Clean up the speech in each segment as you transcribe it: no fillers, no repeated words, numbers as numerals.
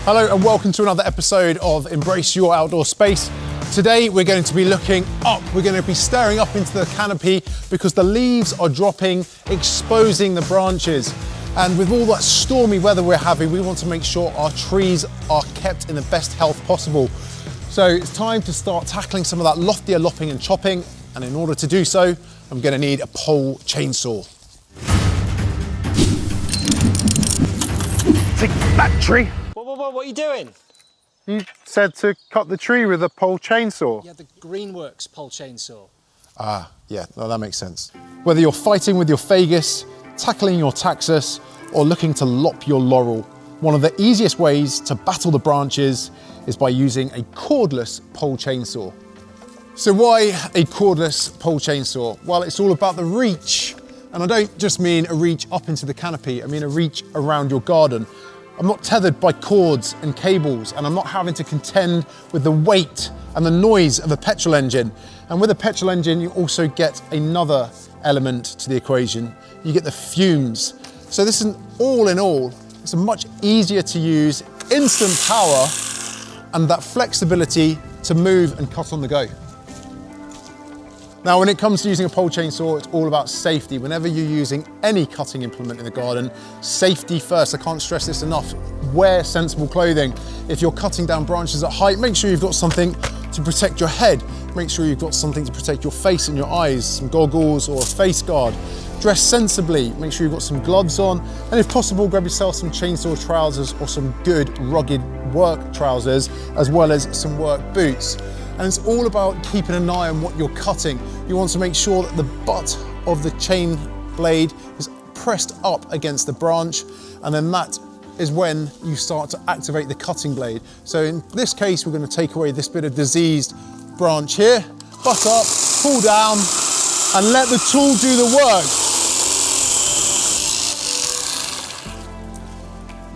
Hello and welcome to another episode of Embrace Your Outdoor Space. Today we're going to be looking up, we're going to be staring up into the canopy because the leaves are dropping, exposing the branches. And with all that stormy weather we're having, we want to make sure our trees are kept in the best health possible. So it's time to start tackling some of that loftier lopping and chopping. And in order to do so, I'm going to need a pole chainsaw. Take that tree. What are you doing? You said to cut the tree with a pole chainsaw. Yeah, the Greenworks pole chainsaw. Ah, yeah, no, that makes sense. Whether you're fighting with your Fagus, tackling your Taxus, or looking to lop your laurel, one of the easiest ways to battle the branches is by using a cordless pole chainsaw. So why a cordless pole chainsaw? Well, it's all about the reach. And I don't just mean a reach up into the canopy, I mean a reach around your garden. I'm not tethered by cords and cables, and I'm not having to contend with the weight and the noise of a petrol engine. And with a petrol engine, you also get another element to the equation. You get the fumes. So this is all in all, it's a much easier to use, instant power, and that flexibility to move and cut on the go. Now, when it comes to using a pole chainsaw, it's all about safety. Whenever you're using any cutting implement in the garden, safety first. I can't stress this enough. Wear sensible clothing. If you're cutting down branches at height, make sure you've got something to protect your head. Make sure you've got something to protect your face and your eyes, some goggles or a face guard. Dress sensibly. Make sure you've got some gloves on. And if possible, grab yourself some chainsaw trousers or some good rugged work trousers, as well as some work boots. And it's all about keeping an eye on what you're cutting. You want to make sure that the butt of the chain blade is pressed up against the branch, and then that is when you start to activate the cutting blade. So in this case, we're going to take away this bit of diseased branch here, butt up, pull down, and let the tool do the work.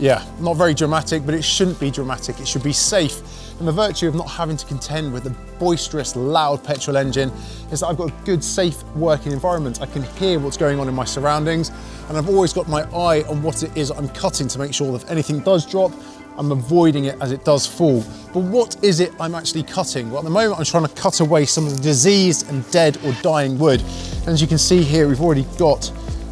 Yeah, not very dramatic, but it shouldn't be dramatic. It should be safe. And the virtue of not having to contend with the boisterous, loud petrol engine is that I've got a good, safe working environment. I can hear what's going on in my surroundings, and I've always got my eye on what it is I'm cutting to make sure that if anything does drop, I'm avoiding it as it does fall. But what is it I'm actually cutting? Well, at the moment, I'm trying to cut away some of the diseased and dead or dying wood. And as you can see here, we've already got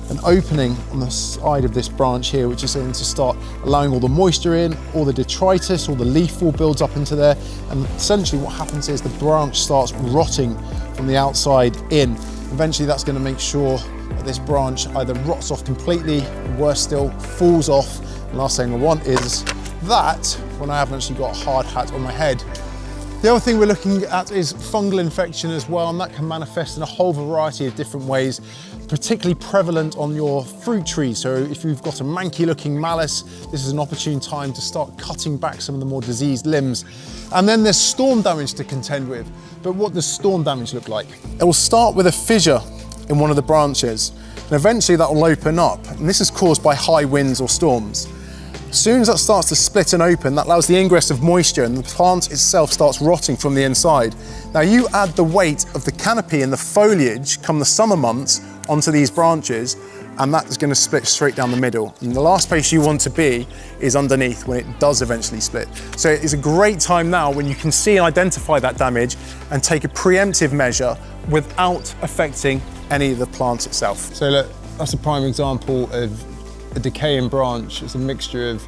an opening on the side of this branch here, which is going to start allowing all the moisture in, all the detritus, all the leaf fall builds up into there. And essentially what happens is the branch starts rotting from the outside in. Eventually that's going to make sure that this branch either rots off completely, or worse still, falls off. And last thing I want is that when I haven't actually got a hard hat on my head. The other thing we're looking at is fungal infection as well, and that can manifest in a whole variety of different ways, particularly prevalent on your fruit trees. So if you've got a manky looking malus, this is an opportune time to start cutting back some of the more diseased limbs. And then there's storm damage to contend with. But what does storm damage look like? It will start with a fissure in one of the branches, and eventually that will open up. And this is caused by high winds or storms. As soon as that starts to split and open, that allows the ingress of moisture and the plant itself starts rotting from the inside. Now you add the weight of the canopy and the foliage come the summer months onto these branches, and that is going to split straight down the middle. And the last place you want to be is underneath when it does eventually split. So it's a great time now when you can see and identify that damage and take a preemptive measure without affecting any of the plant itself. So look, that's a prime example of a decaying branch. It's a mixture of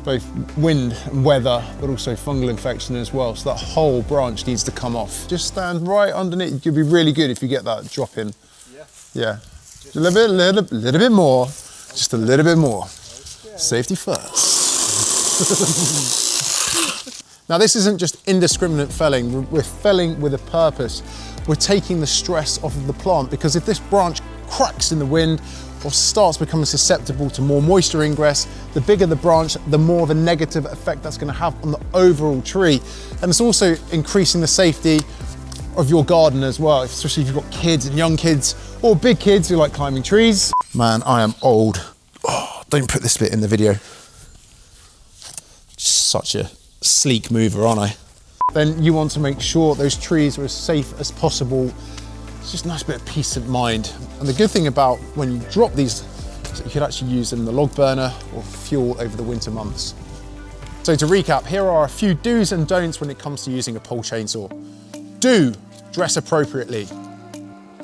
both wind and weather, but also fungal infection as well. So that whole branch needs to come off. Just stand right underneath. It could be really good if you get that drop in. Yeah. Just a little bit more. Just a little bit more. Okay. Safety first. Now this isn't just indiscriminate felling. We're felling with a purpose. We're taking the stress off of the plant, because if this branch cracks in the wind or starts becoming susceptible to more moisture ingress, the bigger the branch, the more of a negative effect that's going to have on the overall tree. And it's also increasing the safety of your garden as well, especially if you've got kids and young kids or big kids who like climbing trees. Man, I am old. Oh, don't put this bit in the video. Such a sleek mover, aren't I? Then you want to make sure those trees are as safe as possible. It's just a nice bit of peace of mind. And the good thing about when you drop these is that you could actually use them in the log burner or fuel over the winter months. So to recap, here are a few do's and don'ts when it comes to using a pole chainsaw. Do dress appropriately.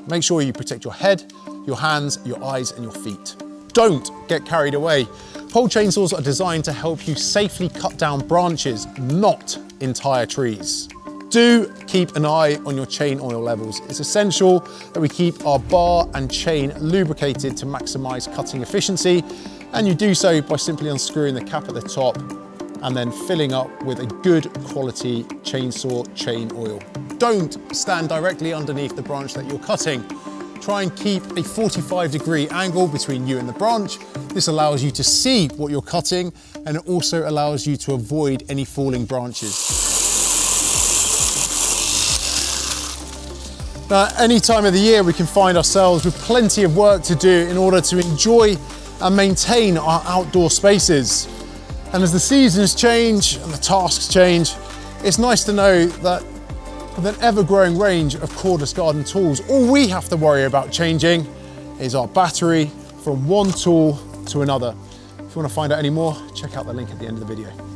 Make sure you protect your head, your hands, your eyes, and your feet. Don't get carried away. Pole chainsaws are designed to help you safely cut down branches, not entire trees. Do keep an eye on your chain oil levels. It's essential that we keep our bar and chain lubricated to maximize cutting efficiency, and you do so by simply unscrewing the cap at the top and then filling up with a good quality chainsaw chain oil. Don't stand directly underneath the branch that you're cutting. Try and keep a 45-degree angle between you and the branch. This allows you to see what you're cutting, and it also allows you to avoid any falling branches. Now, any time of the year we can find ourselves with plenty of work to do in order to enjoy and maintain our outdoor spaces. And as the seasons change and the tasks change, it's nice to know that with an ever-growing range of cordless garden tools, all we have to worry about changing is our battery from one tool to another. If you want to find out any more, check out the link at the end of the video.